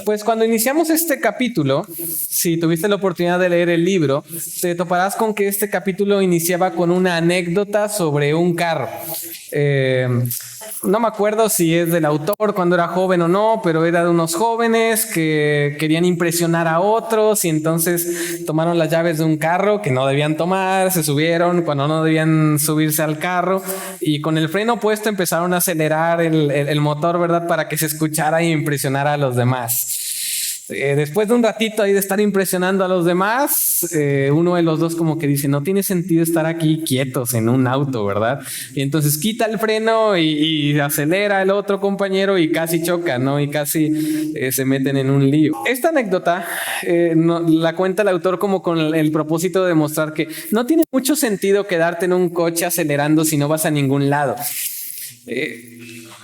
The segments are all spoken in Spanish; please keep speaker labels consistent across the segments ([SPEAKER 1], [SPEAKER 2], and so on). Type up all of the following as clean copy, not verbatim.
[SPEAKER 1] Pues cuando iniciamos este capítulo, si tuviste la oportunidad de leer el libro, te toparás con que este capítulo iniciaba con una anécdota sobre un carro. No me acuerdo si es del autor cuando era joven o no, pero era de unos jóvenes que querían impresionar a otros y entonces tomaron las llaves de un carro que no debían tomar, se subieron cuando no debían subirse al carro y con el freno puesto empezaron a acelerar el motor, ¿verdad? Para que se escuchara e impresionara a los demás. Después de un ratito ahí de estar impresionando a los demás, uno de los dos como que dice, no tiene sentido estar aquí quietos en un auto, ¿verdad? Y entonces quita el freno y acelera el otro compañero y casi choca, ¿no? Y casi se meten en un lío. Esta anécdota la cuenta el autor como con el propósito de demostrar que no tiene mucho sentido quedarte en un coche acelerando si no vas a ningún lado.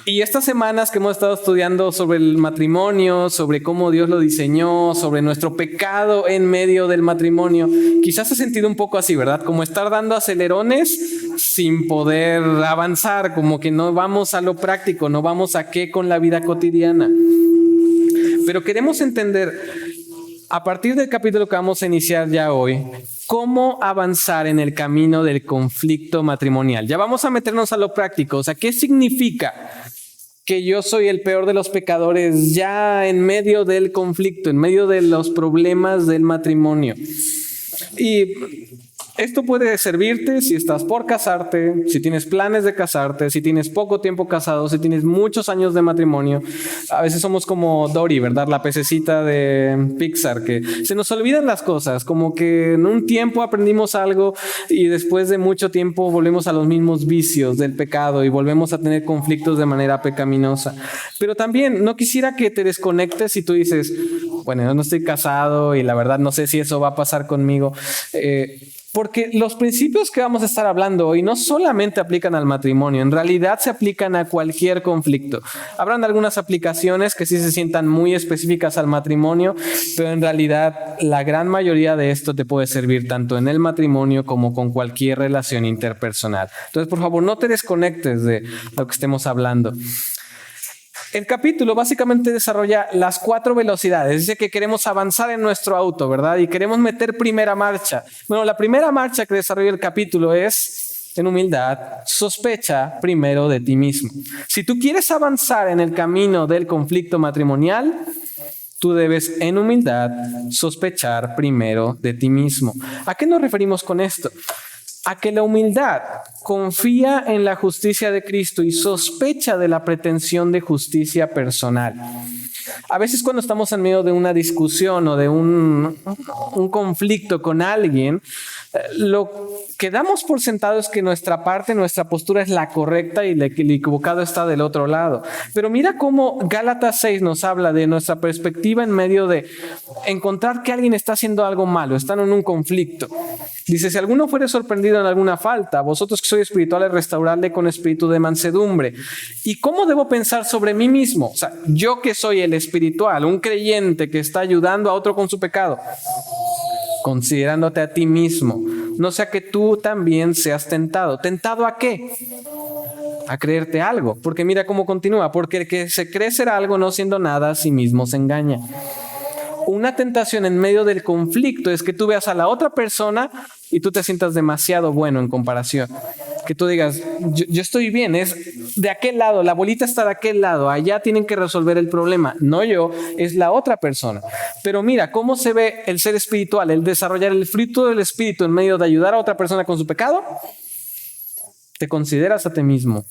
[SPEAKER 1] Y estas semanas que hemos estado estudiando sobre el matrimonio, sobre cómo Dios lo diseñó, sobre nuestro pecado en medio del matrimonio, quizás has sentido un poco así, ¿verdad? Como estar dando acelerones sin poder avanzar, como que no vamos a lo práctico, no vamos a qué con la vida cotidiana. Pero queremos entender, a partir del capítulo que vamos a iniciar ya hoy, cómo avanzar en el camino del conflicto matrimonial. Ya vamos a meternos a lo práctico, o sea, ¿qué significa que yo soy el peor de los pecadores ya en medio del conflicto, en medio de los problemas del matrimonio? Y esto puede servirte si estás por casarte, si tienes planes de casarte, si tienes poco tiempo casado, si tienes muchos años de matrimonio. A veces somos como Dory, ¿verdad? La pececita de Pixar, que se nos olvidan las cosas, como que en un tiempo aprendimos algo y después de mucho tiempo volvemos a los mismos vicios del pecado y volvemos a tener conflictos de manera pecaminosa. Pero también no quisiera que te desconectes si tú dices, bueno, yo no estoy casado y la verdad no sé si eso va a pasar conmigo. Porque los principios que vamos a estar hablando hoy no solamente aplican al matrimonio, en realidad se aplican a cualquier conflicto. Habrán algunas aplicaciones que sí se sientan muy específicas al matrimonio, pero en realidad la gran mayoría de esto te puede servir tanto en el matrimonio como con cualquier relación interpersonal. Entonces, por favor, no te desconectes de lo que estemos hablando. El capítulo básicamente desarrolla las 4 velocidades. Dice que queremos avanzar en nuestro auto, ¿verdad? Y queremos meter primera marcha. Bueno, la primera marcha que desarrolla el capítulo es, en humildad, sospecha primero de ti mismo. Si tú quieres avanzar en el camino del conflicto matrimonial, tú debes, en humildad, sospechar primero de ti mismo. ¿A qué nos referimos con esto? A que la humildad confía en la justicia de Cristo y sospecha de la pretensión de justicia personal. A veces cuando estamos en medio de una discusión o de un conflicto con alguien, lo que damos por sentado es que nuestra parte, nuestra postura es la correcta y el equivocado está del otro lado. Pero mira cómo Gálatas 6 nos habla de nuestra perspectiva en medio de encontrar que alguien está haciendo algo malo, están en un conflicto. Dice, si alguno fuere sorprendido en alguna falta, vosotros que sois espirituales, restauradle con espíritu de mansedumbre. ¿Y cómo debo pensar sobre mí mismo? O sea, yo que soy el espiritual, un creyente que está ayudando a otro con su pecado, considerándote a ti mismo, no sea que tú también seas tentado. ¿Tentado a qué? A creerte algo. Porque mira cómo continúa. Porque el que se cree ser algo no siendo nada, a sí mismo se engaña. Una tentación en medio del conflicto es que tú veas a la otra persona y tú te sientas demasiado bueno en comparación. Que tú digas, yo estoy bien, es de aquel lado, la bolita está de aquel lado, allá tienen que resolver el problema, no yo, es la otra persona. Pero mira, ¿cómo se ve el ser espiritual, el desarrollar el fruto del espíritu en medio de ayudar a otra persona con su pecado? Te consideras a ti mismo.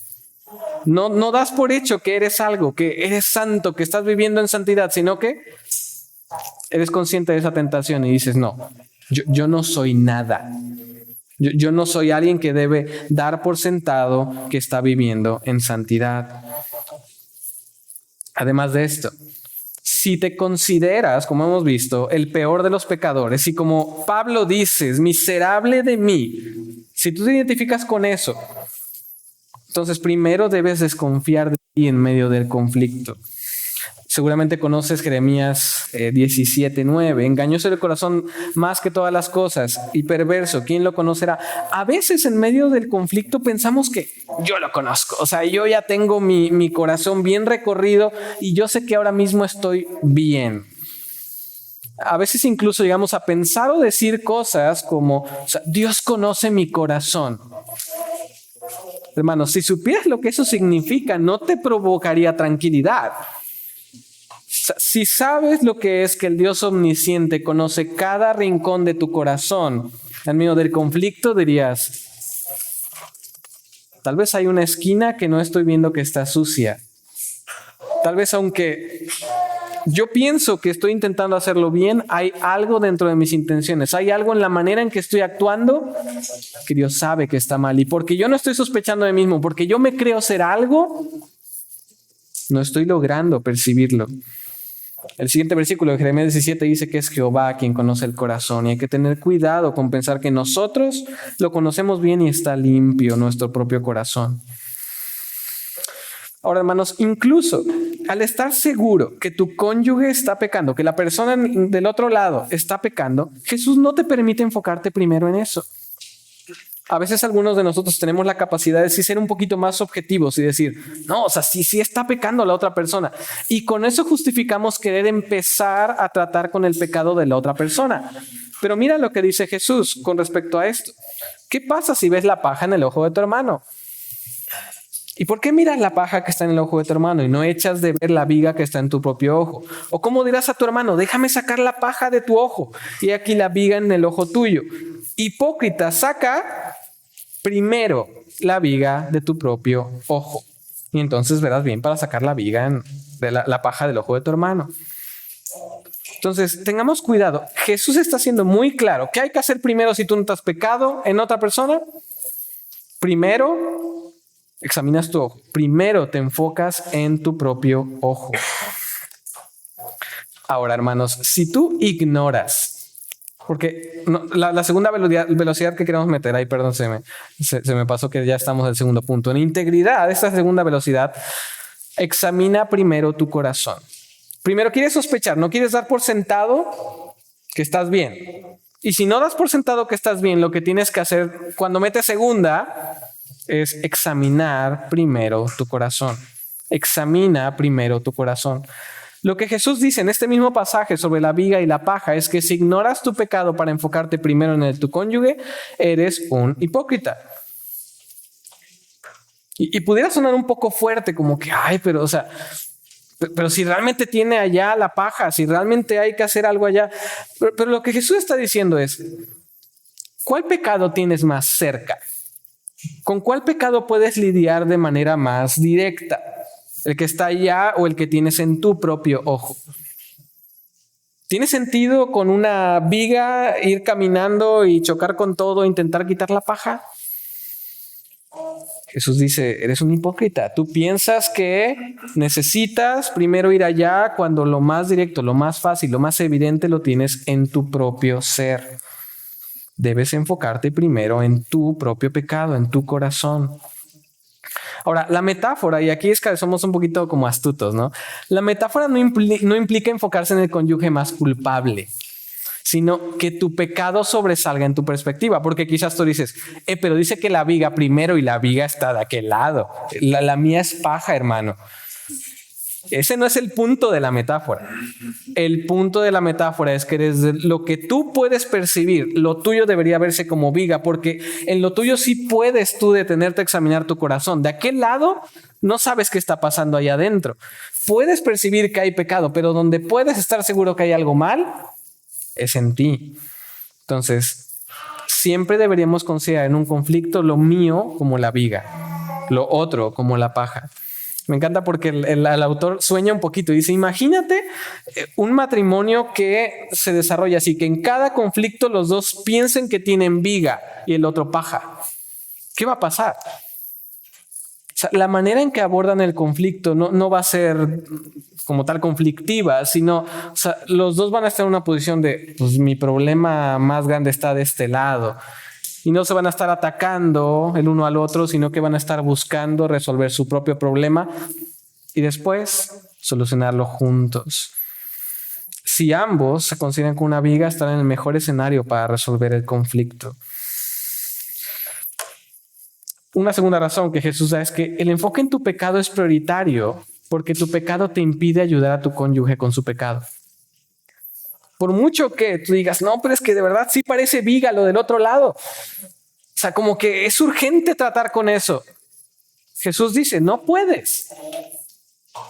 [SPEAKER 1] No das por hecho que eres algo, que eres santo, que estás viviendo en santidad, sino que eres consciente de esa tentación y dices, no, yo no soy nada. Yo no soy alguien que debe dar por sentado que está viviendo en santidad. Además de esto, si te consideras, como hemos visto, el peor de los pecadores y como Pablo dice, miserable de mí, si tú te identificas con eso, entonces primero debes desconfiar de ti en medio del conflicto. Seguramente conoces Jeremías 17:9. Engañoso el corazón más que todas las cosas y perverso, ¿quién lo conocerá? A veces en medio del conflicto pensamos que yo lo conozco. O sea, yo ya tengo mi corazón bien recorrido y yo sé que ahora mismo estoy bien. A veces incluso llegamos a pensar o decir cosas como, o sea, Dios conoce mi corazón. Hermanos, si supieras lo que eso significa, no te provocaría tranquilidad. Si sabes lo que es que el Dios omnisciente conoce cada rincón de tu corazón, en medio del conflicto dirías, tal vez hay una esquina que no estoy viendo que está sucia. Tal vez aunque yo pienso que estoy intentando hacerlo bien, hay algo dentro de mis intenciones, hay algo en la manera en que estoy actuando que Dios sabe que está mal. Y porque yo no estoy sospechando de mí mismo, porque yo me creo ser algo, no estoy logrando percibirlo. El siguiente versículo de Jeremías 17 dice que es Jehová quien conoce el corazón y hay que tener cuidado con pensar que nosotros lo conocemos bien y está limpio nuestro propio corazón. Ahora, hermanos, incluso al estar seguro que tu cónyuge está pecando, que la persona del otro lado está pecando, Jesús no te permite enfocarte primero en eso. A veces algunos de nosotros tenemos la capacidad de sí ser un poquito más objetivos y decir, no, o sea, sí está pecando la otra persona. Y con eso justificamos querer empezar a tratar con el pecado de la otra persona. Pero mira lo que dice Jesús con respecto a esto. ¿Qué pasa si ves la paja en el ojo de tu hermano? ¿Y por qué miras la paja que está en el ojo de tu hermano y no echas de ver la viga que está en tu propio ojo? ¿O cómo dirás a tu hermano, déjame sacar la paja de tu ojo y aquí la viga en el ojo tuyo? Hipócrita, saca primero la viga de tu propio ojo y entonces verás bien para sacar la viga de la paja del ojo de tu hermano. Entonces, tengamos cuidado. Jesús está siendo muy claro. ¿Qué hay que hacer primero si tú no has pecado en otra persona? Primero, examinas tu ojo. Primero te enfocas en tu propio ojo. Ahora, hermanos, si tú ignoras, porque la segunda velocidad que queremos meter, ahí perdón, se me pasó que ya estamos en el segundo punto. En integridad, esta segunda velocidad, examina primero tu corazón. Primero quieres sospechar, no quieres dar por sentado que estás bien. Y si no das por sentado que estás bien, lo que tienes que hacer cuando metes segunda es examinar primero tu corazón. Examina primero tu corazón. Lo que Jesús dice en este mismo pasaje sobre la viga y la paja es que si ignoras tu pecado para enfocarte primero en el de tu cónyuge, eres un hipócrita. Y pudiera sonar un poco fuerte, como que, pero si realmente tiene allá la paja, si realmente hay que hacer algo allá. Pero lo que Jesús está diciendo es, ¿cuál pecado tienes más cerca? ¿Con cuál pecado puedes lidiar de manera más directa? ¿El que está allá o el que tienes en tu propio ojo? ¿Tiene sentido con una viga ir caminando y chocar con todo e intentar quitar la paja? Jesús dice, eres un hipócrita. Tú piensas que necesitas primero ir allá cuando lo más directo, lo más fácil, lo más evidente lo tienes en tu propio ser. Debes enfocarte primero en tu propio pecado, en tu corazón. Ahora, la metáfora, y aquí es que somos un poquito como astutos, ¿no? La metáfora no implica enfocarse en el cónyuge más culpable, sino que tu pecado sobresalga en tu perspectiva, porque quizás tú dices, pero dice que la viga primero y la viga está de aquel lado. La mía es paja, hermano. Ese no es el punto de la metáfora. El punto de la metáfora es que desde lo que tú puedes percibir, lo tuyo debería verse como viga, porque en lo tuyo sí puedes tú detenerte a examinar tu corazón. De aquel lado no sabes qué está pasando ahí adentro. Puedes percibir que hay pecado, pero donde puedes estar seguro que hay algo mal es en ti. Entonces, siempre deberíamos considerar en un conflicto lo mío como la viga, lo otro como la paja. Me encanta porque el autor sueña un poquito y dice, imagínate un matrimonio que se desarrolla así, que en cada conflicto los dos piensen que tienen viga y el otro paja. ¿Qué va a pasar? O sea, la manera en que abordan el conflicto no va a ser como tal conflictiva, sino, o sea, los dos van a estar en una posición de, pues mi problema más grande está de este lado. Y no se van a estar atacando el uno al otro, sino que van a estar buscando resolver su propio problema. Y después solucionarlo juntos. Si ambos se consideran como una viga, estarán en el mejor escenario para resolver el conflicto. Una segunda razón que Jesús da es que el enfoque en tu pecado es prioritario porque tu pecado te impide ayudar a tu cónyuge con su pecado. Por mucho que tú digas, no, pero es que de verdad sí parece viga lo del otro lado. O sea, como que es urgente tratar con eso. Jesús dice, no puedes.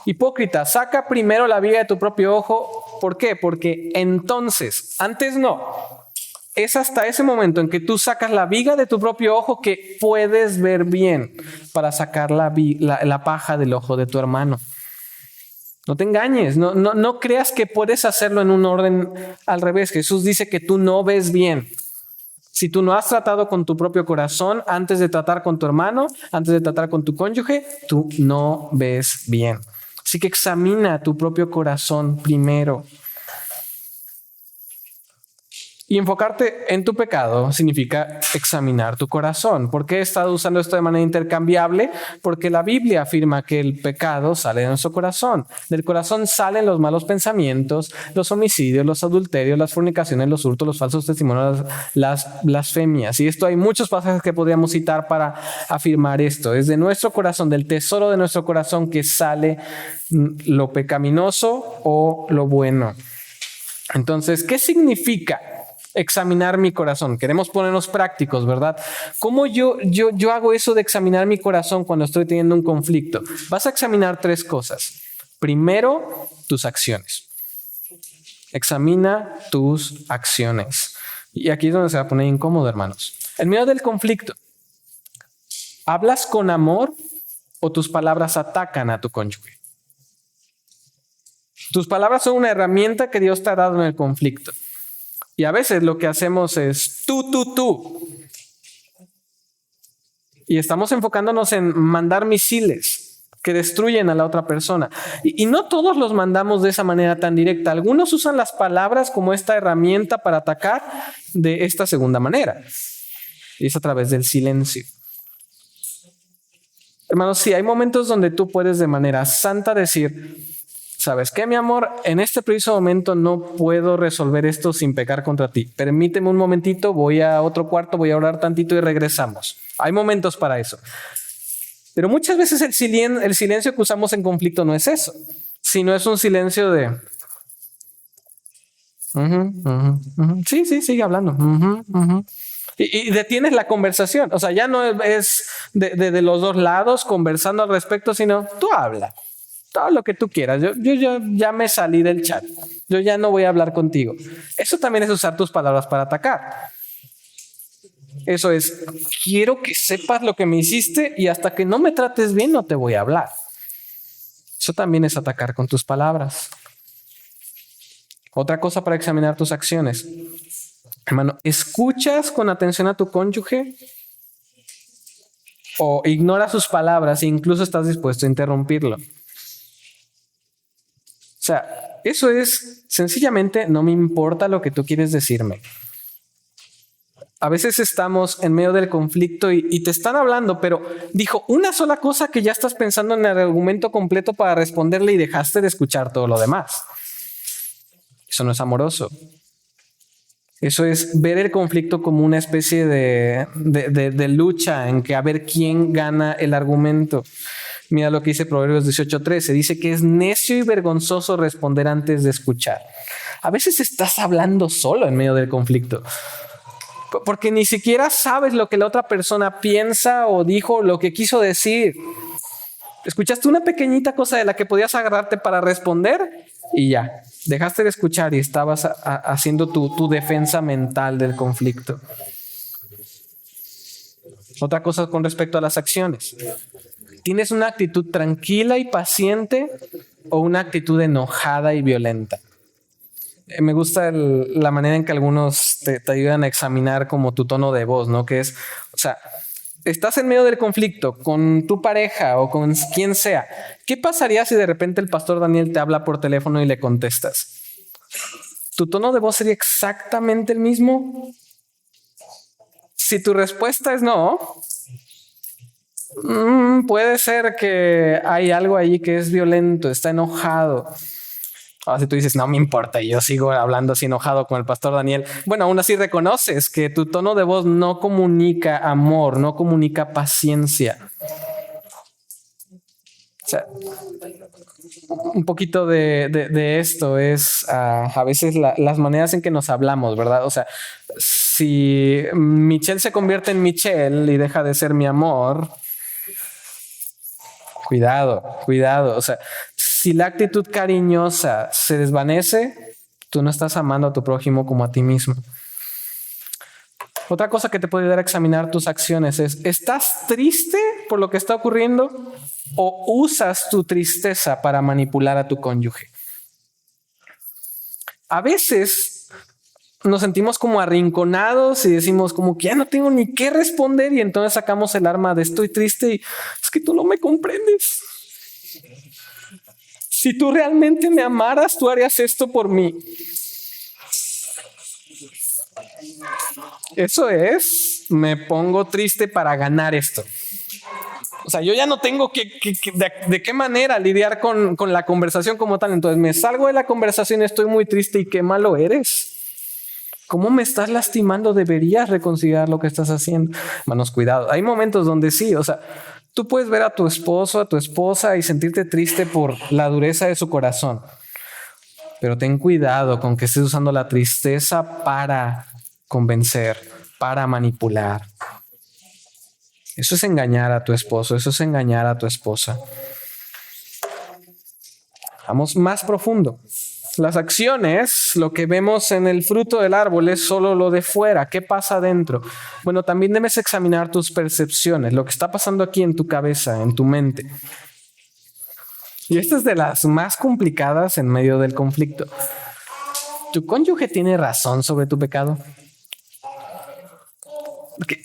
[SPEAKER 1] Hipócrita, saca primero la viga de tu propio ojo. ¿Por qué? Porque entonces, antes no. Es hasta ese momento en que tú sacas la viga de tu propio ojo que puedes ver bien para sacar la paja del ojo de tu hermano. No te engañes, no creas que puedes hacerlo en un orden al revés. Jesús dice que tú no ves bien. Si tú no has tratado con tu propio corazón antes de tratar con tu hermano, antes de tratar con tu cónyuge, tú no ves bien. Así que examina tu propio corazón primero. Y enfocarte en tu pecado significa examinar tu corazón. ¿Por qué he estado usando esto de manera intercambiable? Porque la Biblia afirma que el pecado sale de nuestro corazón. Del corazón salen los malos pensamientos, los homicidios, los adulterios, las fornicaciones, los hurtos, los falsos testimonios, las blasfemias. Y esto hay muchos pasajes que podríamos citar para afirmar esto. Es de nuestro corazón, del tesoro de nuestro corazón que sale lo pecaminoso o lo bueno. Entonces, ¿qué significa examinar mi corazón? Queremos ponernos prácticos, ¿verdad? ¿Cómo yo hago eso de examinar mi corazón cuando estoy teniendo un conflicto? Vas a examinar tres cosas. Primero, tus acciones. Examina tus acciones. Y aquí es donde se va a poner incómodo, hermanos. En medio del conflicto, ¿hablas con amor o tus palabras atacan a tu cónyuge? Tus palabras son una herramienta que Dios te ha dado en el conflicto. Y a veces lo que hacemos es tú. Y estamos enfocándonos en mandar misiles que destruyen a la otra persona. Y no todos los mandamos de esa manera tan directa. Algunos usan las palabras como esta herramienta para atacar de esta segunda manera. Y es a través del silencio. Hermanos, sí, hay momentos donde tú puedes de manera santa decir, ¿sabes qué, mi amor? En este preciso momento no puedo resolver esto sin pecar contra ti. Permíteme un momentito, voy a otro cuarto, voy a orar tantito y regresamos. Hay momentos para eso. Pero muchas veces el silencio que usamos en conflicto no es eso, sino es un silencio de... Sí, sigue hablando. Y detienes la conversación. O sea, ya no es de los dos lados conversando al respecto, sino tú habla. Todo lo que tú quieras. Yo ya me salí del chat. Yo ya no voy a hablar contigo. Eso también es usar tus palabras para atacar. Eso es, quiero que sepas lo que me hiciste y hasta que no me trates bien no te voy a hablar. Eso también es atacar con tus palabras. Otra cosa para examinar tus acciones. Hermano, ¿escuchas con atención a tu cónyuge? ¿O ignoras sus palabras e incluso estás dispuesto a interrumpirlo? O sea, eso es sencillamente no me importa lo que tú quieres decirme. A veces estamos en medio del conflicto y te están hablando, pero dijo una sola cosa que ya estás pensando en el argumento completo para responderle y dejaste de escuchar todo lo demás. Eso no es amoroso. Eso es ver el conflicto como una especie de lucha en que a ver quién gana el argumento. Mira lo que dice Proverbios 18:13. Dice que es necio y vergonzoso responder antes de escuchar. A veces estás hablando solo en medio del conflicto, porque ni siquiera sabes lo que la otra persona piensa o dijo, lo que quiso decir. Escuchaste una pequeñita cosa de la que podías agarrarte para responder y ya. Dejaste de escuchar y estabas haciendo tu defensa mental del conflicto. Otra cosa con respecto a las acciones. ¿Tienes una actitud tranquila y paciente o una actitud enojada y violenta? Me gusta la manera en que algunos te ayudan a examinar como tu tono de voz, ¿no? Que es, o sea, estás en medio del conflicto con tu pareja o con quien sea. ¿Qué pasaría si de repente el pastor Daniel te habla por teléfono y le contestas? ¿Tu tono de voz sería exactamente el mismo? Si tu respuesta es no, Puede ser que hay algo allí que es violento, está enojado. Ahora si tú dices, no me importa, y yo sigo hablando así enojado con el pastor Daniel. Bueno, aún así reconoces que tu tono de voz no comunica amor, no comunica paciencia. O sea, un poquito de esto es a veces las maneras en que nos hablamos, ¿verdad? O sea, si Michelle se convierte en Michelle y deja de ser mi amor, cuidado, cuidado. O sea, si la actitud cariñosa se desvanece, tú no estás amando a tu prójimo como a ti mismo. Otra cosa que te puede ayudar a examinar tus acciones es, ¿estás triste por lo que está ocurriendo o usas tu tristeza para manipular a tu cónyuge? A veces nos sentimos como arrinconados y decimos como que ya no tengo ni qué responder y entonces sacamos el arma de estoy triste y es que tú no me comprendes. Si tú realmente me amaras, tú harías esto por mí. Eso es, me pongo triste para ganar esto. O sea, yo ya no tengo de qué manera lidiar con la conversación como tal. Entonces me salgo de la conversación, estoy muy triste y qué malo eres. ¿Cómo me estás lastimando? Deberías reconsiderar lo que estás haciendo. Manos, cuidado. Hay momentos donde sí, o sea, tú puedes ver a tu esposo, a tu esposa y sentirte triste por la dureza de su corazón. Pero ten cuidado con que estés usando la tristeza para convencer, para manipular. Eso es engañar a tu esposo, eso es engañar a tu esposa. Vamos más profundo. Las acciones, lo que vemos en el fruto del árbol es solo lo de fuera. ¿Qué pasa dentro? Bueno, también debes examinar tus percepciones, lo que está pasando aquí en tu cabeza, en tu mente. Y esta es de las más complicadas en medio del conflicto. ¿Tu cónyuge tiene razón sobre tu pecado? Porque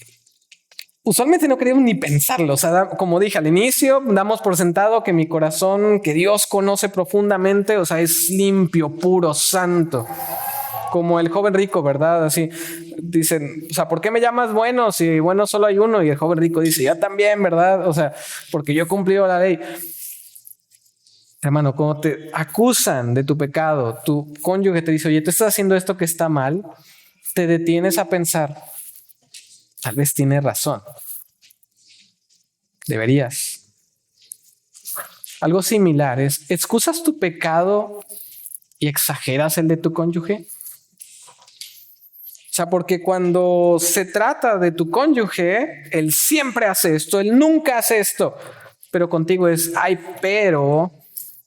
[SPEAKER 1] usualmente no queremos ni pensarlo. O sea, como dije al inicio, damos por sentado que mi corazón, que Dios conoce profundamente, o sea, es limpio, puro, santo. Como el joven rico, ¿verdad? Así dicen, o sea, ¿por qué me llamas bueno si bueno solo hay uno? Y el joven rico dice, yo también, ¿verdad? O sea, porque yo he cumplido la ley. Hermano, cuando te acusan de tu pecado, tu cónyuge te dice, oye, tú estás haciendo esto que está mal, te detienes a pensar, tal vez tiene razón. Deberías. Algo similar es, ¿excusas tu pecado y exageras el de tu cónyuge? O sea, porque cuando se trata de tu cónyuge, él siempre hace esto, él nunca hace esto, pero contigo es, ay, pero...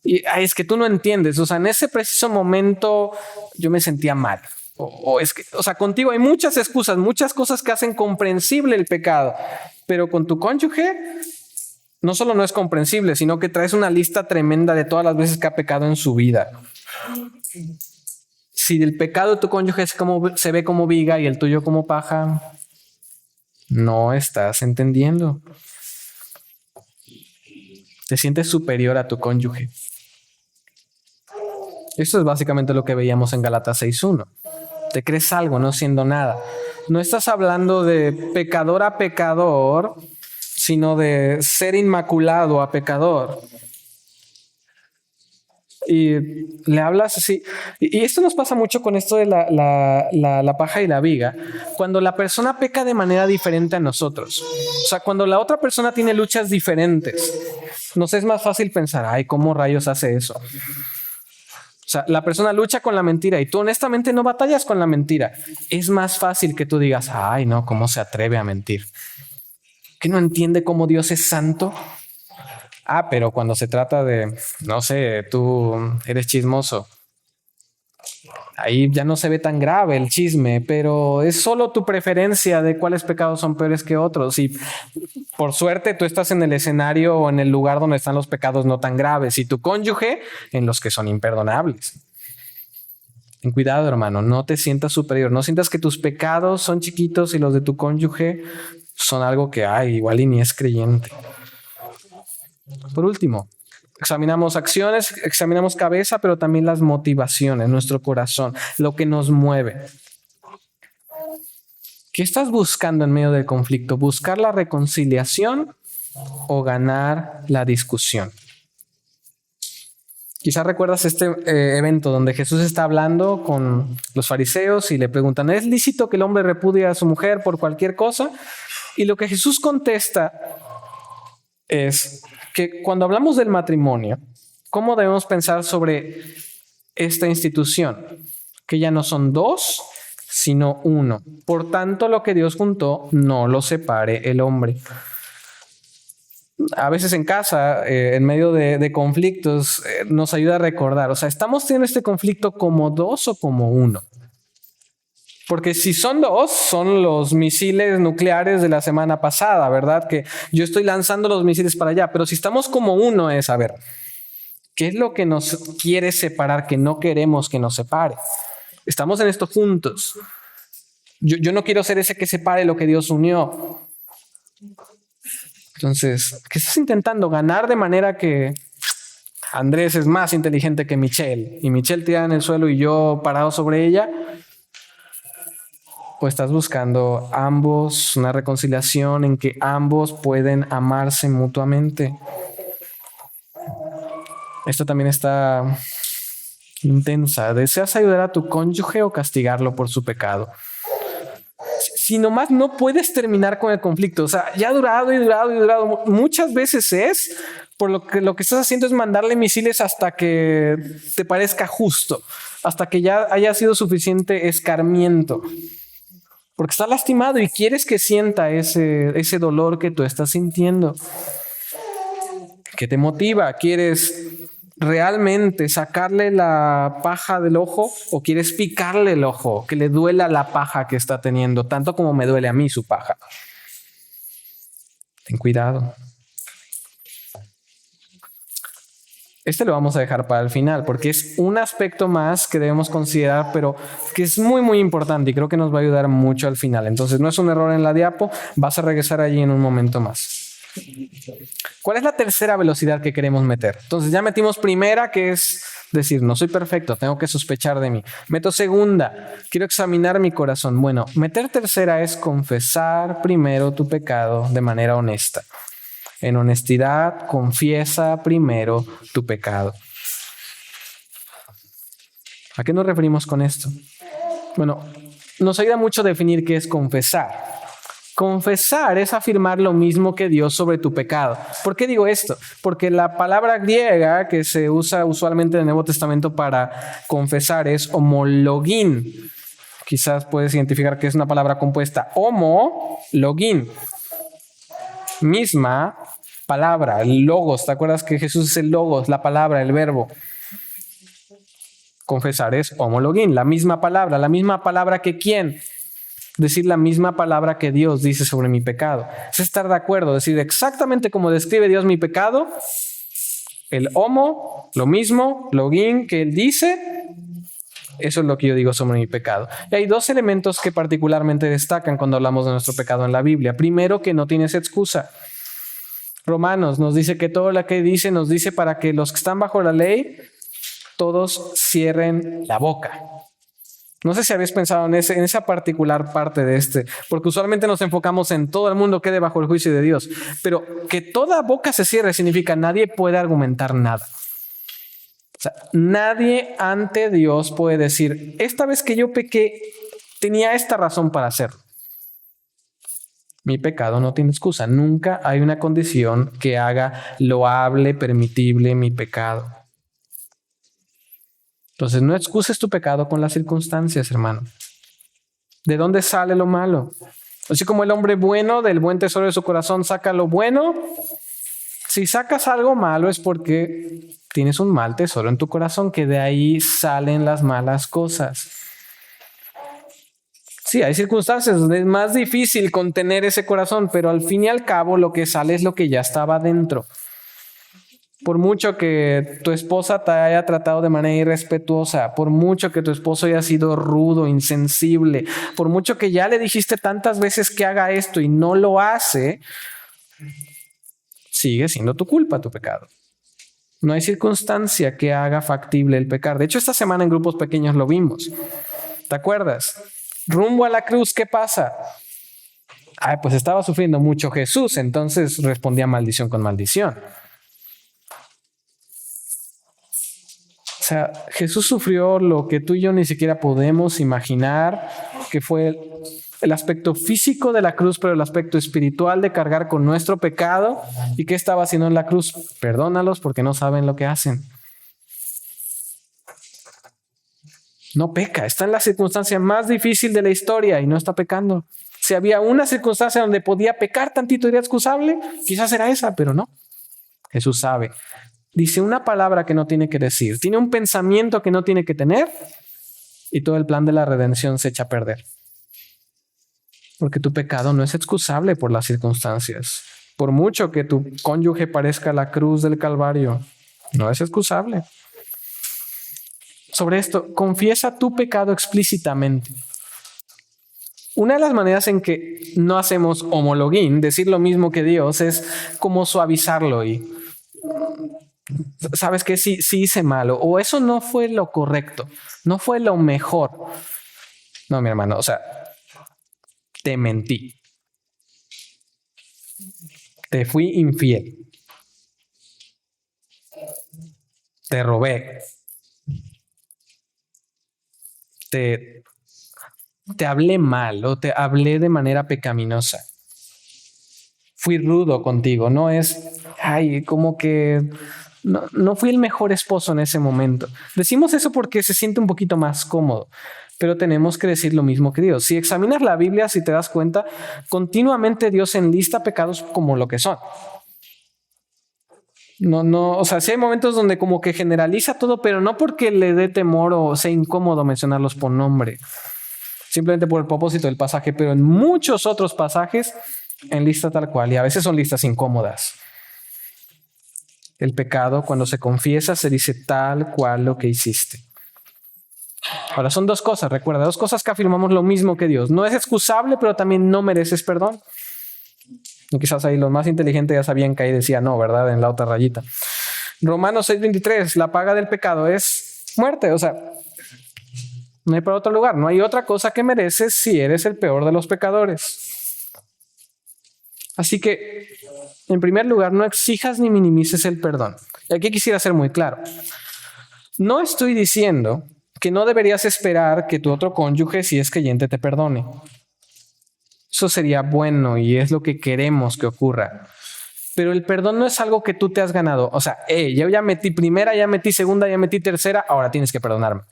[SPEAKER 1] Y es que tú no entiendes, o sea, en ese preciso momento yo me sentía mal. O es que, o sea, contigo hay muchas excusas, muchas cosas que hacen comprensible el pecado, pero con tu cónyuge no solo no es comprensible, sino que traes una lista tremenda de todas las veces que ha pecado en su vida. Si el pecado de tu cónyuge se ve como viga y el tuyo como paja, no estás entendiendo. Te sientes superior a tu cónyuge. Esto es básicamente lo que veíamos en Gálatas 6:1. Te crees algo no siendo nada. No estás hablando de pecador a pecador, sino de ser inmaculado a pecador. Y le hablas así. Y esto nos pasa mucho con esto de la paja y la viga. Cuando la persona peca de manera diferente a nosotros. O sea, cuando la otra persona tiene luchas diferentes, nos es más fácil pensar, ay, ¿cómo rayos hace eso? O sea, la persona lucha con la mentira y tú honestamente no batallas con la mentira. Es más fácil que tú digas, ay, no, ¿cómo se atreve a mentir? ¿Que no entiende cómo Dios es santo? Ah, pero cuando se trata de, no sé, tú eres chismoso. Ahí ya no se ve tan grave el chisme, pero es solo tu preferencia de cuáles pecados son peores que otros. Y por suerte tú estás en el escenario o en el lugar donde están los pecados no tan graves y tu cónyuge en los que son imperdonables. Ten cuidado, hermano, no te sientas superior, no sientas que tus pecados son chiquitos y los de tu cónyuge son algo que hay, igual y ni es creyente. Por último, examinamos acciones, examinamos cabeza, pero también las motivaciones, nuestro corazón, lo que nos mueve. ¿Qué estás buscando en medio del conflicto? ¿Buscar la reconciliación o ganar la discusión. Quizás recuerdas este evento donde Jesús está hablando con los fariseos y le preguntan, ¿es lícito que el hombre repudie a su mujer por cualquier cosa? Y lo que Jesús contesta es que cuando hablamos del matrimonio, ¿cómo debemos pensar sobre esta institución? Que ya no son dos, sino uno. Por tanto, lo que Dios juntó, no lo separe el hombre. A veces en casa, en medio de conflictos, nos ayuda a recordar, o sea, ¿estamos teniendo este conflicto como dos o como uno? Porque si son dos, son los misiles nucleares de la semana pasada, ¿verdad? Que yo estoy lanzando los misiles para allá, pero si estamos como uno es, a ver, ¿qué es lo que nos quiere separar, que no queremos que nos separe? Estamos en esto juntos. Yo no quiero ser ese que separe lo que Dios unió. Entonces, ¿qué estás intentando? Ganar de manera que Andrés es más inteligente que Michelle y Michelle tirada en el suelo y yo parado sobre ella. ¿O estás buscando ambos una reconciliación en que ambos pueden amarse mutuamente? Esto también está intensa. ¿Deseas ayudar a tu cónyuge o castigarlo por su pecado? Si nomás no puedes terminar con el conflicto, o sea, ya ha durado y durado y durado, muchas veces es por lo que estás haciendo es mandarle misiles hasta que te parezca justo, hasta que ya haya sido suficiente escarmiento, porque está lastimado y quieres que sienta ese dolor que tú estás sintiendo, que te motiva. ¿Quieres realmente sacarle la paja del ojo o quieres picarle el ojo, que le duela la paja que está teniendo, tanto como me duele a mí su paja? Ten cuidado. Este lo vamos a dejar para el final porque es un aspecto más que debemos considerar, pero que es muy, muy importante y creo que nos va a ayudar mucho al final. Entonces no es un error en la diapo, vas a regresar allí en un momento más. ¿Cuál es la tercera velocidad que queremos meter? Entonces ya metimos primera, que es decir, no soy perfecto, tengo que sospechar de mí. Meto segunda, quiero examinar mi corazón. Bueno, meter tercera es confesar primero tu pecado de manera honesta. En honestidad, confiesa primero tu pecado. ¿A qué nos referimos con esto? Bueno, nos ayuda mucho definir qué es confesar. Confesar es afirmar lo mismo que Dios sobre tu pecado. ¿Por qué digo esto? Porque la palabra griega que se usa usualmente en el Nuevo Testamento para confesar es homologín. Quizás puedes identificar que es una palabra compuesta. Homologín. Misma palabra, el logos. ¿Te acuerdas que Jesús es el logos, la palabra, el verbo? Confesar es homologín, la misma palabra que ¿quién? Decir la misma palabra que Dios dice sobre mi pecado. Es estar de acuerdo, decir exactamente como describe Dios mi pecado, el homo, lo mismo, login que Él dice, eso es lo que yo digo sobre mi pecado. Y hay dos elementos que particularmente destacan cuando hablamos de nuestro pecado en la Biblia. Primero, que no tienes excusa. Romanos nos dice que todo lo que dice nos dice para que los que están bajo la ley, todos cierren la boca. No sé si habéis pensado en esa particular parte de porque usualmente nos enfocamos en todo el mundo quede bajo el juicio de Dios, pero que toda boca se cierre significa nadie puede argumentar nada. O sea, nadie ante Dios puede decir, esta vez que yo pequé, tenía esta razón para hacerlo. Mi pecado no tiene excusa. Nunca hay una condición que haga loable, permitible mi pecado. Entonces, no excuses tu pecado con las circunstancias, hermano. ¿De dónde sale lo malo? Así como el hombre bueno del buen tesoro de su corazón saca lo bueno, si sacas algo malo es porque tienes un mal tesoro en tu corazón, que de ahí salen las malas cosas. Sí, hay circunstancias donde es más difícil contener ese corazón, pero al fin y al cabo lo que sale es lo que ya estaba dentro. Por mucho que tu esposa te haya tratado de manera irrespetuosa, por mucho que tu esposo haya sido rudo, insensible, por mucho que ya le dijiste tantas veces que haga esto y no lo hace, sigue siendo tu culpa, tu pecado. No hay circunstancia que haga factible el pecar. De hecho, esta semana en grupos pequeños lo vimos. ¿Te acuerdas? Rumbo a la cruz, ¿qué pasa? Pues estaba sufriendo mucho Jesús, entonces respondía maldición con maldición. O sea, Jesús sufrió lo que tú y yo ni siquiera podemos imaginar, que fue el aspecto físico de la cruz, pero el aspecto espiritual de cargar con nuestro pecado. ¿Y qué estaba haciendo en la cruz? Perdónalos porque no saben lo que hacen. No peca, está en la circunstancia más difícil de la historia y no está pecando. Si había una circunstancia donde podía pecar tantito y era excusable, quizás era esa, pero no. Jesús sabe. Dice una palabra que no tiene que decir, tiene un pensamiento que no tiene que tener y todo el plan de la redención se echa a perder. Porque tu pecado no es excusable por las circunstancias. Por mucho que tu cónyuge parezca la cruz del Calvario, no es excusable. Sobre esto, confiesa tu pecado explícitamente. Una de las maneras en que no hacemos homologuín, decir lo mismo que Dios, es como suavizarlo y sabes que sí hice malo o eso no fue lo correcto, no fue lo mejor. No, mi hermano, o sea, te mentí. Te fui infiel. Te robé. Te hablé mal o te hablé de manera pecaminosa. Fui rudo contigo. No es, como que no fui el mejor esposo en ese momento. Decimos eso porque se siente un poquito más cómodo, pero tenemos que decir lo mismo que Dios. Si examinas la Biblia, si te das cuenta, continuamente Dios enlista pecados como lo que son. O sea, sí hay momentos donde como que generaliza todo, pero no porque le dé temor o sea incómodo mencionarlos por nombre, simplemente por el propósito del pasaje, pero en muchos otros pasajes enlista tal cual y a veces son listas incómodas. El pecado, cuando se confiesa, se dice tal cual lo que hiciste. Ahora, son dos cosas, recuerda, dos cosas que afirmamos lo mismo que Dios. No es excusable, pero también no mereces perdón. Y quizás ahí los más inteligentes ya sabían que ahí decía no, ¿verdad? En la otra rayita. Romanos 6:23, la paga del pecado es muerte. O sea, no hay para otro lugar. No hay otra cosa que mereces si eres el peor de los pecadores. Así que, en primer lugar, no exijas ni minimices el perdón. Y aquí quisiera ser muy claro. No estoy diciendo que no deberías esperar que tu otro cónyuge, si es creyente, te perdone. Eso sería bueno y es lo que queremos que ocurra. Pero el perdón no es algo que tú te has ganado. O sea, yo ya metí primera, ya metí segunda, ya metí tercera, ahora tienes que perdonarme.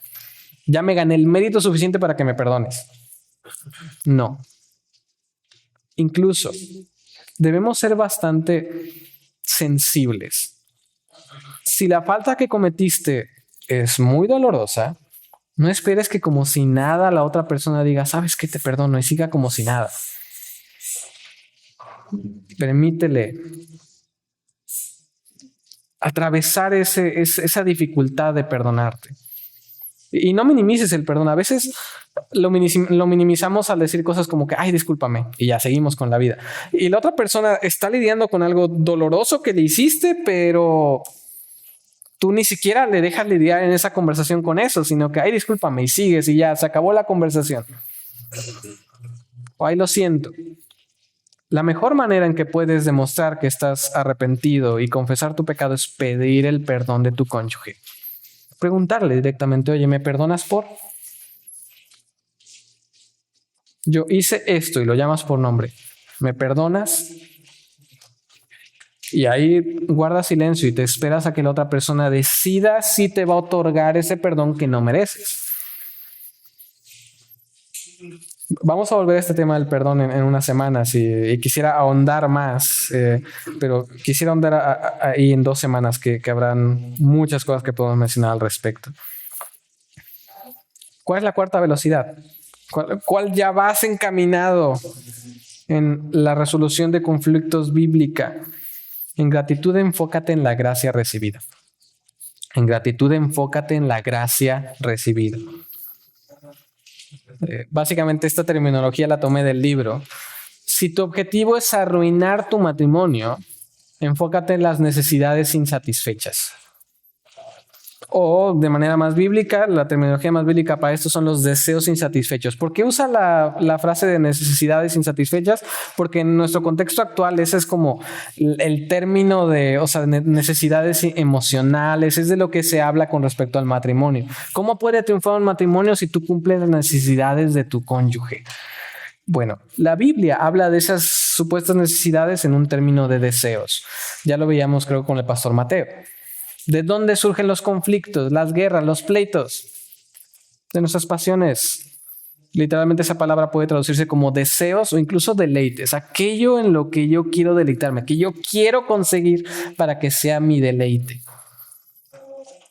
[SPEAKER 1] Ya me gané el mérito suficiente para que me perdones. No. Incluso debemos ser bastante sensibles. Si la falta que cometiste es muy dolorosa, no esperes que como si nada la otra persona diga, ¿sabes qué? Te perdono y siga como si nada. Permítele atravesar esa dificultad de perdonarte. Y no minimices el perdón. A veces lo minimizamos al decir cosas como que, discúlpame, y ya seguimos con la vida. Y la otra persona está lidiando con algo doloroso que le hiciste, pero tú ni siquiera le dejas lidiar en esa conversación con eso, sino que, discúlpame, y sigues y ya, se acabó la conversación. O lo siento. La mejor manera en que puedes demostrar que estás arrepentido y confesar tu pecado es pedir el perdón de tu cónyuge. Preguntarle directamente, oye, ¿me perdonas por? Yo hice esto y lo llamas por nombre. ¿Me perdonas? Y ahí guardas silencio y te esperas a que la otra persona decida si te va a otorgar ese perdón que no mereces. Vamos a volver a este tema del perdón en unas semanas y quisiera ahondar más, pero quisiera ahondar ahí en 2 semanas que habrán muchas cosas que podemos mencionar al respecto. ¿Cuál es la cuarta velocidad? ¿Cuál ya vas encaminado en la resolución de conflictos bíblica? En gratitud, enfócate en la gracia recibida. En gratitud, enfócate en la gracia recibida. Básicamente esta terminología la tomé del libro. Si tu objetivo es arruinar tu matrimonio, enfócate en las necesidades insatisfechas. O de manera más bíblica, la terminología más bíblica para esto son los deseos insatisfechos. ¿Por qué usa la frase de necesidades insatisfechas? Porque en nuestro contexto actual ese es como el término de, o sea, necesidades emocionales, es de lo que se habla con respecto al matrimonio. ¿Cómo puede triunfar un matrimonio si tú cumples las necesidades de tu cónyuge? Bueno, la Biblia habla de esas supuestas necesidades en un término de deseos. Ya lo veíamos, creo, con el pastor Mateo. ¿De dónde surgen los conflictos, las guerras, los pleitos? De nuestras pasiones. Literalmente esa palabra puede traducirse como deseos o incluso deleites. Aquello en lo que yo quiero deleitarme, que yo quiero conseguir para que sea mi deleite.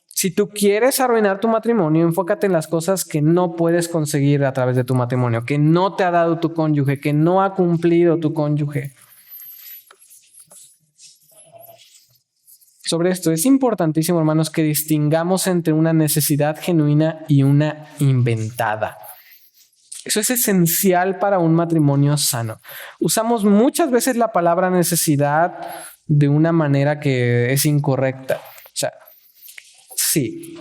[SPEAKER 1] Si tú quieres arruinar tu matrimonio, enfócate en las cosas que no puedes conseguir a través de tu matrimonio, que no te ha dado tu cónyuge, que no ha cumplido tu cónyuge. Sobre esto es importantísimo, hermanos, que distingamos entre una necesidad genuina y una inventada. Eso es esencial para un matrimonio sano. Usamos muchas veces la palabra necesidad de una manera que es incorrecta. O sea, sí,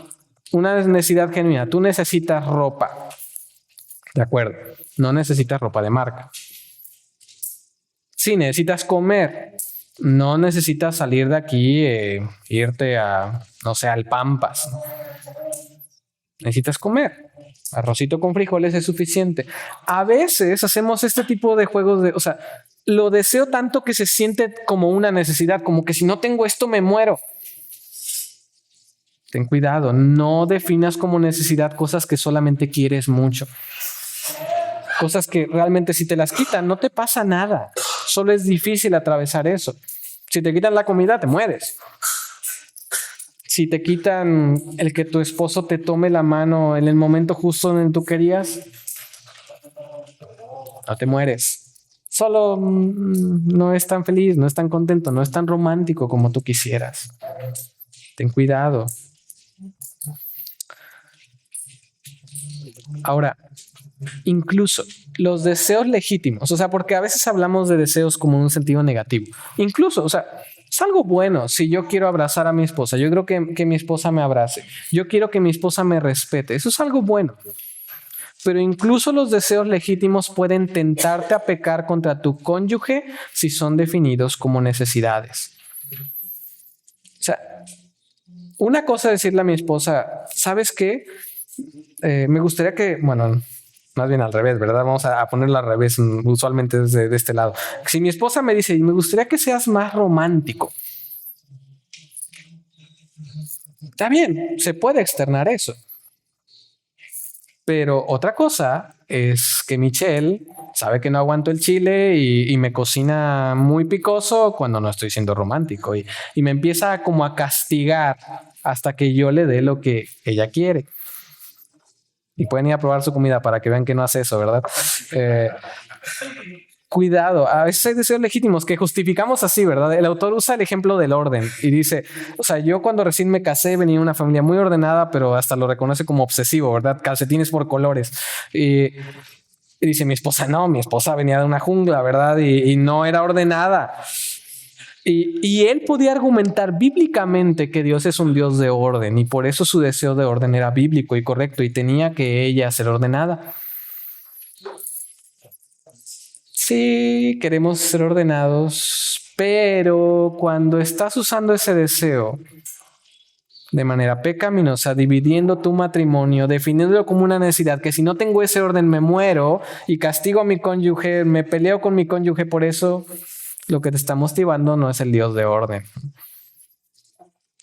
[SPEAKER 1] una necesidad genuina. Tú necesitas ropa. De acuerdo. No necesitas ropa de marca. Sí, necesitas comer. No necesitas salir de aquí, irte a, no sé, al Pampas. Necesitas comer. Arrocito con frijoles es suficiente. A veces hacemos este tipo de juegos de, o sea, lo deseo tanto que se siente como una necesidad, como que si no tengo esto me muero. Ten cuidado, no definas como necesidad cosas que solamente quieres mucho. Cosas que realmente si te las quitan no te pasa nada. Solo es difícil atravesar eso. Si te quitan la comida, te mueres. Si te quitan el que tu esposo te tome la mano en el momento justo en el que tú querías, no te mueres. Solo no es tan feliz, no es tan contento, no es tan romántico como tú quisieras. Ten cuidado. Ahora, incluso los deseos legítimos, o sea, porque a veces hablamos de deseos como en un sentido negativo. Incluso, o sea, es algo bueno si yo quiero abrazar a mi esposa. Yo creo que mi esposa me abrace. Yo quiero que mi esposa me respete. Eso es algo bueno. Pero incluso los deseos legítimos pueden tentarte a pecar contra tu cónyuge si son definidos como necesidades. O sea, una cosa es decirle a mi esposa, ¿sabes qué? Me gustaría que, bueno, más bien al revés, ¿verdad? Vamos a ponerlo al revés, usualmente desde de este lado. Si mi esposa me dice, me gustaría que seas más romántico. Está bien, se puede externar eso. Pero otra cosa es que Michelle sabe que no aguanto el chile y me cocina muy picoso cuando no estoy siendo romántico y me empieza como a castigar hasta que yo le dé lo que ella quiere. Y pueden ir a probar su comida para que vean que no hace eso, ¿verdad? Cuidado, a veces hay deseos legítimos que justificamos así, ¿verdad? El autor usa el ejemplo del orden y dice, o sea, yo cuando recién me casé venía de una familia muy ordenada, pero hasta lo reconoce como obsesivo, ¿verdad? Calcetines por colores. Y dice mi esposa venía de una jungla, ¿verdad? Y no era ordenada. Y él podía argumentar bíblicamente que Dios es un Dios de orden y por eso su deseo de orden era bíblico y correcto y tenía que ella ser ordenada. Sí, queremos ser ordenados, pero cuando estás usando ese deseo de manera pecaminosa, dividiendo tu matrimonio, definiéndolo como una necesidad, que si no tengo ese orden me muero y castigo a mi cónyuge, me peleo con mi cónyuge por eso, lo que te está motivando no es el Dios de orden.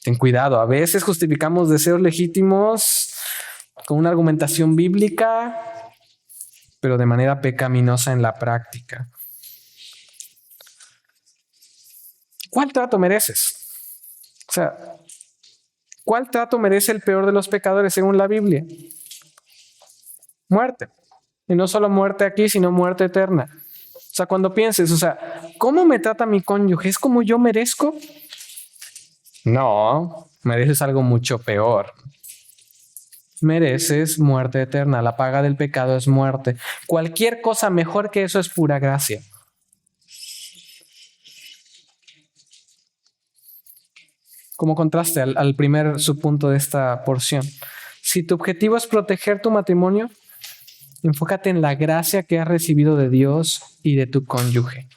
[SPEAKER 1] Ten cuidado, a veces justificamos deseos legítimos con una argumentación bíblica, pero de manera pecaminosa en la práctica. ¿Cuál trato mereces? O sea, ¿cuál trato merece el peor de los pecadores según la Biblia? Muerte. Y no solo muerte aquí, sino muerte eterna. O sea, cuando pienses, o sea, ¿cómo me trata mi cónyuge? ¿Es como yo merezco? No, mereces algo mucho peor. Mereces muerte eterna. La paga del pecado es muerte. Cualquier cosa mejor que eso es pura gracia. como contraste al primer subpunto de esta porción. Si tu objetivo es proteger tu matrimonio, enfócate en la gracia que has recibido de Dios y de tu cónyuge.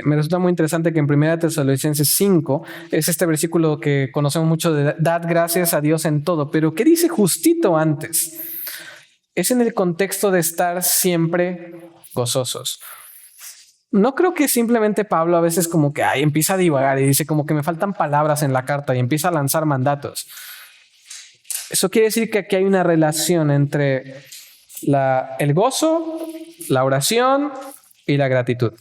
[SPEAKER 1] Me resulta muy interesante que en 1 Tesalonicenses 5 es este versículo que conocemos mucho de dad gracias a Dios en todo, pero ¿qué dice justito antes? Es en el contexto de estar siempre gozosos. No creo que simplemente Pablo a veces como que empieza a divagar y dice como que me faltan palabras en la carta y empieza a lanzar mandatos. Eso quiere decir que aquí hay una relación entre el gozo, la oración y la gratitud.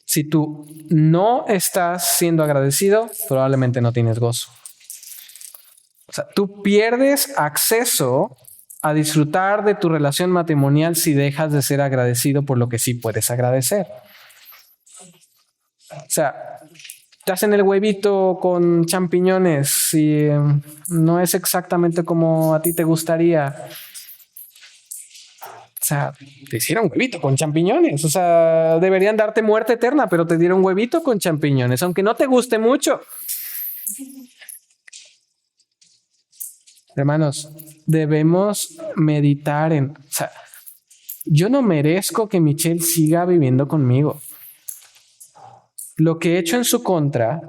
[SPEAKER 1] Si tú no estás siendo agradecido, probablemente no tienes gozo. O sea, tú pierdes acceso a disfrutar de tu relación matrimonial si dejas de ser agradecido por lo que sí puedes agradecer. O sea, te hacen el huevito con champiñones y no es exactamente como a ti te gustaría. O sea, te hicieron huevito con champiñones. O sea, deberían darte muerte eterna, pero te dieron huevito con champiñones, aunque no te guste mucho. Hermanos, debemos meditar o sea, yo no merezco que Michelle siga viviendo conmigo. Lo que he hecho en su contra,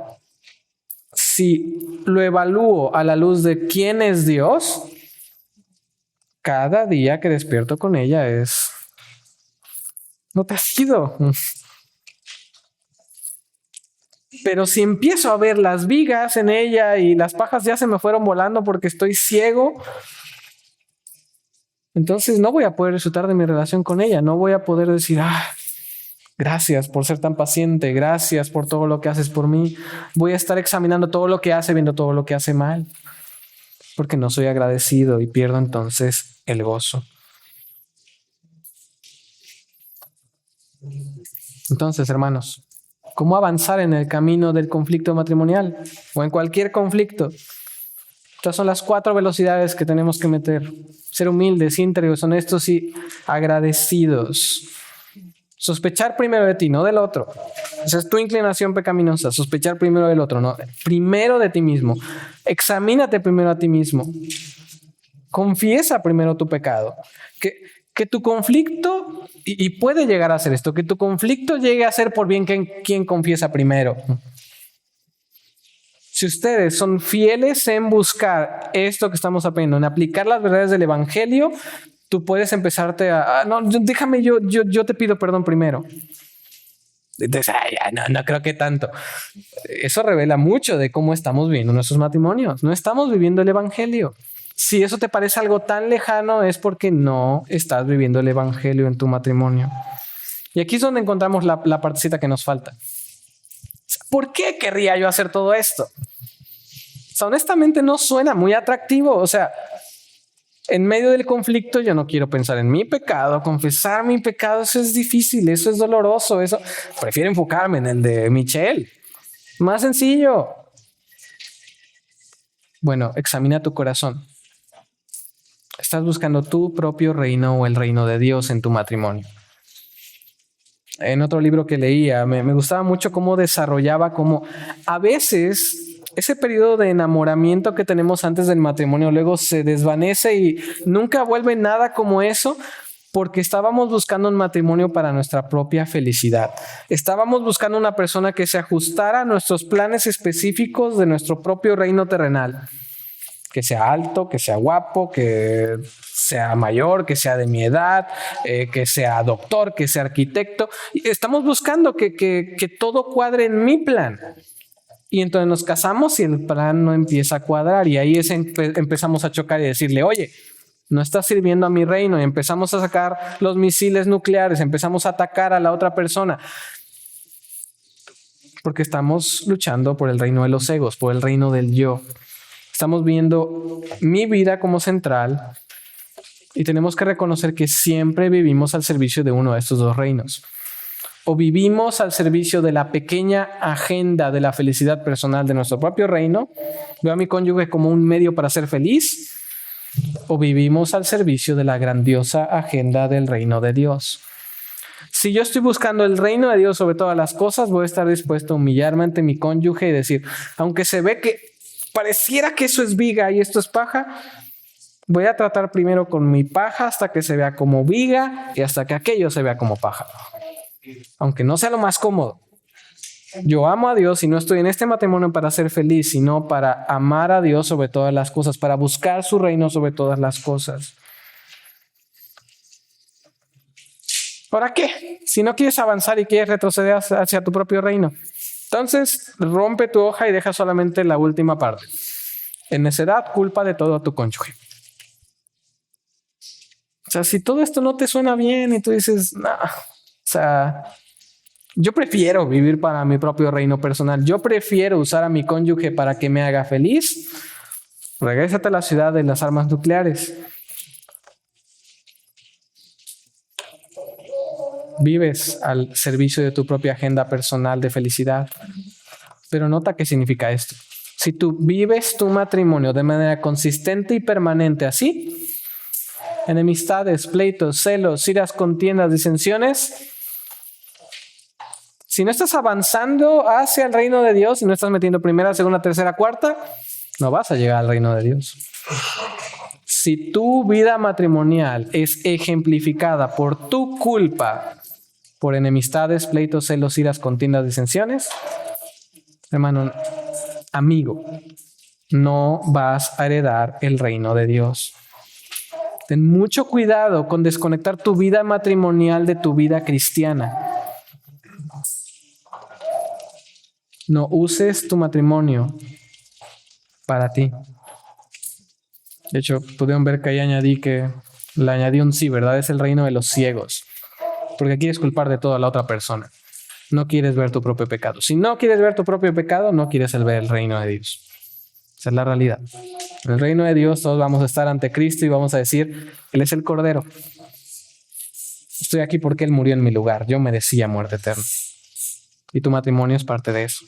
[SPEAKER 1] si lo evalúo a la luz de quién es Dios, cada día que despierto con ella no te has ido. Pero si empiezo a ver las vigas en ella y las pajas ya se me fueron volando porque estoy ciego, entonces no voy a poder disfrutar de mi relación con ella. No voy a poder decir, gracias por ser tan paciente, gracias por todo lo que haces por mí. Voy a estar examinando todo lo que hace, viendo todo lo que hace mal, porque no soy agradecido y pierdo entonces el gozo. Entonces, hermanos, ¿cómo avanzar en el camino del conflicto matrimonial o en cualquier conflicto? Estas son las 4 velocidades que tenemos que meter. Ser humildes, íntegros, honestos y agradecidos. Sospechar primero de ti, no del otro. Esa es tu inclinación pecaminosa. Sospechar primero del otro, no. Primero de ti mismo. Examínate primero a ti mismo. Confiesa primero tu pecado. Que tu conflicto, y puede llegar a ser esto, que tu conflicto llegue a ser por bien quien confiesa primero. Si ustedes son fieles en buscar esto que estamos aprendiendo, en aplicar las verdades del Evangelio, tú puedes empezarte no, déjame, yo te pido perdón primero. Entonces, no creo que tanto. Eso revela mucho de cómo estamos viviendo nuestros matrimonios. No estamos viviendo el Evangelio. Si eso te parece algo tan lejano, es porque no estás viviendo el Evangelio en tu matrimonio. Y aquí es donde encontramos la partecita que nos falta. ¿Por qué querría yo hacer todo esto? O sea, honestamente no suena muy atractivo. O sea, en medio del conflicto yo no quiero pensar en mi pecado, confesar mi pecado, eso es difícil, eso es doloroso, eso. Prefiero enfocarme en el de Michelle. Más sencillo. Bueno, examina tu corazón. ¿Estás buscando tu propio reino o el reino de Dios en tu matrimonio? En otro libro que leía, me gustaba mucho cómo desarrollaba cómo a veces ese periodo de enamoramiento que tenemos antes del matrimonio luego se desvanece y nunca vuelve nada como eso, porque estábamos buscando un matrimonio para nuestra propia felicidad. Estábamos buscando una persona que se ajustara a nuestros planes específicos de nuestro propio reino terrenal. Que sea alto, que sea guapo, que sea mayor, que sea de mi edad, que sea doctor, que sea arquitecto. Estamos buscando que todo cuadre en mi plan. Y entonces nos casamos y el plan no empieza a cuadrar. Y ahí empezamos a chocar y decirle, oye, no estás sirviendo a mi reino. Y empezamos a sacar los misiles nucleares, empezamos a atacar a la otra persona. Porque estamos luchando por el reino de los egos, por el reino del yo. Estamos viendo mi vida como central y tenemos que reconocer que siempre vivimos al servicio de uno de estos dos reinos. O vivimos al servicio de la pequeña agenda de la felicidad personal de nuestro propio reino, veo a mi cónyuge como un medio para ser feliz, o vivimos al servicio de la grandiosa agenda del reino de Dios. Si yo estoy buscando el reino de Dios sobre todas las cosas, voy a estar dispuesto a humillarme ante mi cónyuge y decir, aunque se ve que pareciera que eso es viga y esto es paja, voy a tratar primero con mi paja hasta que se vea como viga y hasta que aquello se vea como paja. Aunque no sea lo más cómodo. Yo amo a Dios y no estoy en este matrimonio para ser feliz, sino para amar a Dios sobre todas las cosas, para buscar su reino sobre todas las cosas. ¿Para qué? Si no quieres avanzar y quieres retroceder hacia tu propio reino. Entonces, rompe tu hoja y deja solamente la última parte. En necedad, culpa de todo a tu cónyuge. O sea, si todo esto no te suena bien y tú dices, no, o sea, yo prefiero vivir para mi propio reino personal. Yo prefiero usar a mi cónyuge para que me haga feliz. Regrésate a la ciudad de las armas nucleares. Vives al servicio de tu propia agenda personal de felicidad. Pero nota qué significa esto. Si tú vives tu matrimonio de manera consistente y permanente así, enemistades, pleitos, celos, iras, contiendas, disensiones, si no estás avanzando hacia el reino de Dios, si no estás metiendo primera, segunda, tercera, cuarta, no vas a llegar al reino de Dios. Si tu vida matrimonial es ejemplificada por tu culpa, por enemistades, pleitos, celos, iras, contiendas, disensiones, hermano, amigo, no vas a heredar el reino de Dios. Ten mucho cuidado con desconectar tu vida matrimonial de tu vida cristiana. No uses tu matrimonio para ti. De hecho, pudieron ver que ahí le añadí un sí, ¿verdad? Es el reino de los ciegos. Porque quieres culpar de todo a la otra persona. No quieres ver tu propio pecado. Si no quieres ver tu propio pecado, no quieres ver el reino de Dios. Esa es la realidad. En el reino de Dios todos vamos a estar ante Cristo y vamos a decir, Él es el Cordero. Estoy aquí porque Él murió en mi lugar. Yo merecía muerte eterna. Y tu matrimonio es parte de eso.